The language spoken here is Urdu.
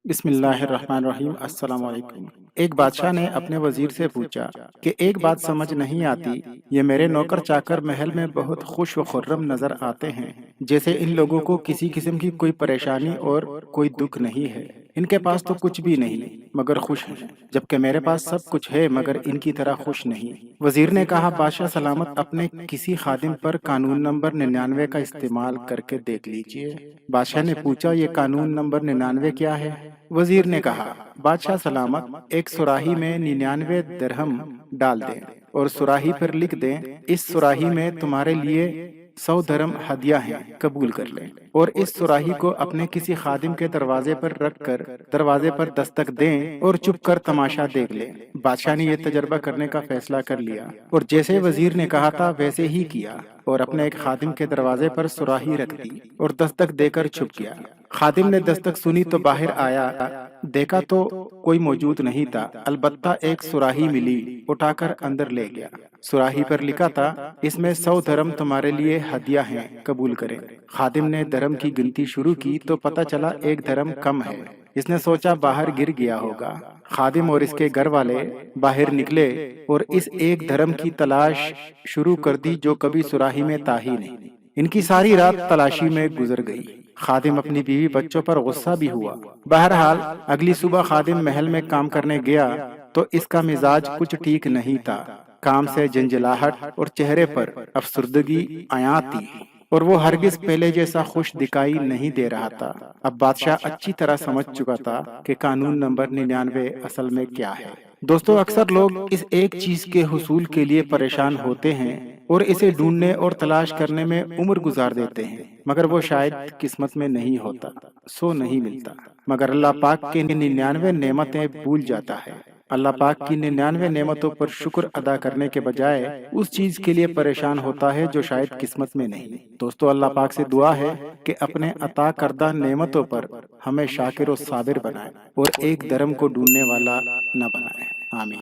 بسم اللہ الرحمن الرحیم۔ السلام علیکم۔ ایک بادشاہ نے اپنے وزیر سے پوچھا کہ ایک بات سمجھ نہیں آتی، یہ میرے نوکر چاکر محل میں بہت خوش و خرم نظر آتے ہیں، جیسے ان لوگوں کو کسی قسم کی کوئی پریشانی اور کوئی دکھ نہیں ہے۔ ان کے پاس تو کچھ بھی نہیں مگر خوش ہیں، جبکہ میرے پاس سب کچھ ہے مگر ان کی طرح خوش نہیں۔ وزیر نے کہا، بادشاہ سلامت، اپنے کسی خادم پر قانون نمبر 99 کا استعمال کر کے دیکھ لیجئے۔ بادشاہ نے پوچھا، یہ قانون نمبر 99 کیا ہے؟ وزیر نے کہا، بادشاہ سلامت، ایک سراہی میں 99 درہم ڈال دیں اور سراہی پر لکھ دیں، اس سراہی میں تمہارے لیے 100 درہم ہدیہ ہیں، قبول کر لیں، اور اس سراہی کو اپنے کسی خادم کے دروازے پر رکھ کر دروازے پر دستک دیں اور چپ کر تماشا دیکھ لیں۔ بادشاہ نے یہ تجربہ کرنے کا فیصلہ کر لیا اور جیسے وزیر نے کہا تھا ویسے ہی کیا، اور اپنے ایک خادم کے دروازے پر سراہی رکھ دی اور دستک دے کر چھپ گیا۔ خادم نے دستک سنی تو باہر آیا، دیکھا تو کوئی موجود نہیں تھا، البتہ ایک سراہی ملی، اٹھا کر اندر لے گیا۔ سراہی پر لکھا تھا، اس میں 100 درہم تمہارے لیے ہدیہ ہیں، قبول کریں۔ خادم نے درہم کی گنتی شروع کی تو پتہ چلا ایک درہم کم ہے۔ اس نے سوچا باہر گر گیا ہوگا۔ خادم اور اس کے گھر والے باہر نکلے اور اس ایک درہم کی تلاش شروع کر دی جو کبھی سراہی میں تھا ہی نہیں۔ ان کی ساری رات تلاشی میں گزر گئی۔ خادم اپنی بیوی بچوں پر غصہ بھی ہوا۔ بہرحال اگلی صبح خادم محل میں کام کرنے گیا تو اس کا مزاج کچھ ٹھیک نہیں تھا۔ کام سے جنجلاہٹ اور چہرے پر افسردگی عیاں تھی، اور وہ ہرگز پہلے جیسا خوش دکھائی نہیں دے رہا تھا۔ اب بادشاہ اچھی طرح سمجھ چکا تھا کہ قانون نمبر 99 اصل میں کیا ہے۔ دوستو، اکثر لوگ اس ایک چیز کے حصول کے لیے پریشان ہوتے ہیں اور اسے ڈھونڈنے اور تلاش کرنے میں عمر گزار دیتے ہیں، مگر وہ شاید قسمت میں نہیں ہوتا، سو نہیں ملتا، مگر اللہ پاک کے 99 نعمتیں بھول جاتا ہے۔ اللہ پاک کی 99 نعمتوں پر شکر ادا کرنے کے بجائے اس چیز کے لیے پریشان ہوتا ہے جو شاید قسمت میں نہیں۔ دوستو، اللہ پاک سے دعا ہے کہ اپنے عطا کردہ نعمتوں پر ہمیں شاکر و صابر بنائے اور ایک درہم کو ڈھونڈنے والا نہ بنائے۔